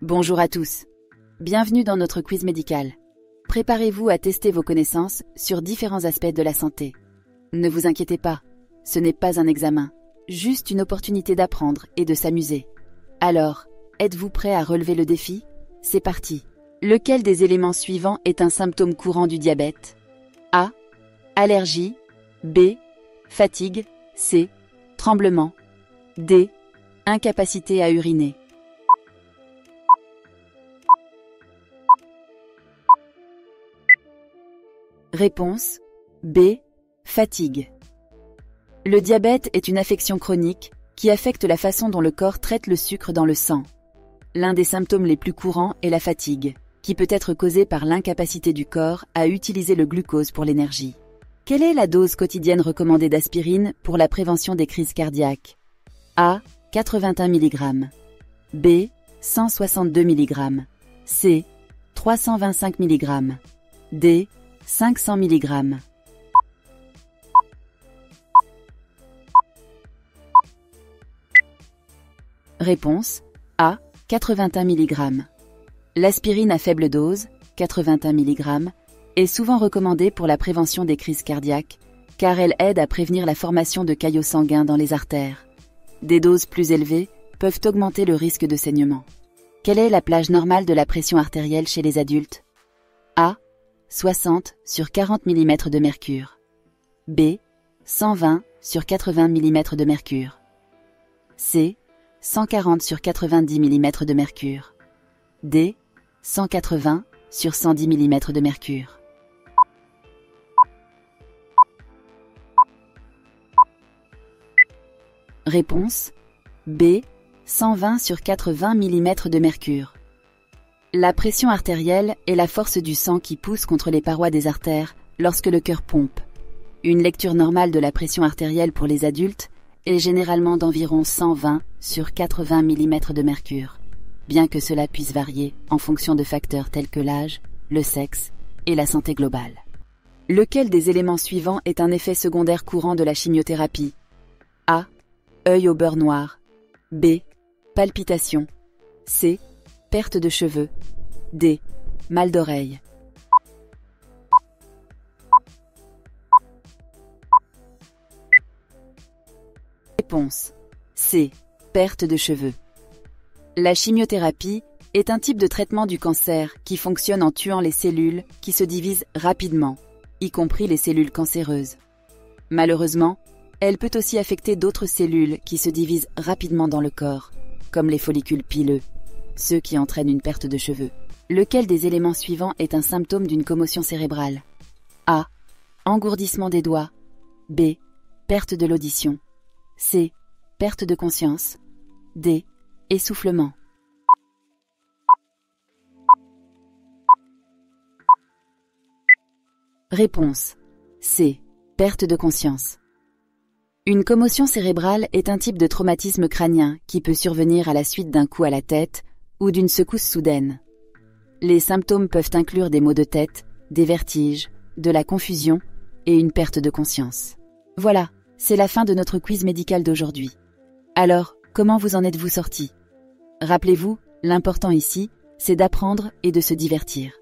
Bonjour à tous. Bienvenue dans notre quiz médical. Préparez-vous à tester vos connaissances sur différents aspects de la santé. Ne vous inquiétez pas, ce n'est pas un examen, juste une opportunité d'apprendre et de s'amuser. Alors, êtes-vous prêt à relever le défi? C'est parti. Lequel des éléments suivants est un symptôme courant du diabète? A. Allergie. B. Fatigue. C. Tremblement. D. Incapacité à uriner. Réponse B. Fatigue. Le diabète est une affection chronique qui affecte la façon dont le corps traite le sucre dans le sang. L'un des symptômes les plus courants est la fatigue, qui peut être causée par l'incapacité du corps à utiliser le glucose pour l'énergie. Quelle est la dose quotidienne recommandée d'aspirine pour la prévention des crises cardiaques? A. 81 mg. B. 162 mg. C. 325 mg. D. 500 mg. Réponse A. 81 mg. L'aspirine à faible dose, 81 mg, est souvent recommandée pour la prévention des crises cardiaques, car elle aide à prévenir la formation de caillots sanguins dans les artères. Des doses plus élevées peuvent augmenter le risque de saignement. Quelle est la plage normale de la pression artérielle chez les adultes? A. 60 sur 40 mm de mercure. B. 120 sur 80 mm de mercure. C. 140 sur 90 mm de mercure. D. 180 sur 110 mm de mercure. Réponse B. 120 sur 80 mm de mercure. La pression artérielle est la force du sang qui pousse contre les parois des artères lorsque le cœur pompe. Une lecture normale de la pression artérielle pour les adultes est généralement d'environ 120 sur 80 mm de mercure, bien que cela puisse varier en fonction de facteurs tels que l'âge, le sexe et la santé globale. Lequel des éléments suivants est un effet secondaire courant de la chimiothérapie? A. Œil au beurre noir. B. Palpitations. C. Perte de cheveux. D. Mal d'oreille. Réponse C. Perte de cheveux. La chimiothérapie est un type de traitement du cancer qui fonctionne en tuant les cellules qui se divisent rapidement, y compris les cellules cancéreuses. Malheureusement, elle peut aussi affecter d'autres cellules qui se divisent rapidement dans le corps, comme les follicules pileux, ceux qui entraînent une perte de cheveux. Lequel des éléments suivants est un symptôme d'une commotion cérébrale? A. Engourdissement des doigts. B. Perte de l'audition. C. Perte de conscience. D. Essoufflement. Réponse C. Perte de conscience. Une commotion cérébrale est un type de traumatisme crânien qui peut survenir à la suite d'un coup à la tête ou d'une secousse soudaine. Les symptômes peuvent inclure des maux de tête, des vertiges, de la confusion et une perte de conscience. Voilà, c'est la fin de notre quiz médical d'aujourd'hui. Alors, comment vous en êtes-vous sortis? Rappelez-vous, l'important ici, c'est d'apprendre et de se divertir.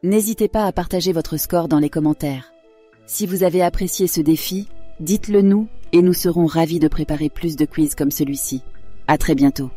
N'hésitez pas à partager votre score dans les commentaires. Si vous avez apprécié ce défi, dites-le nous et nous serons ravis de préparer plus de quiz comme celui-ci. À très bientôt.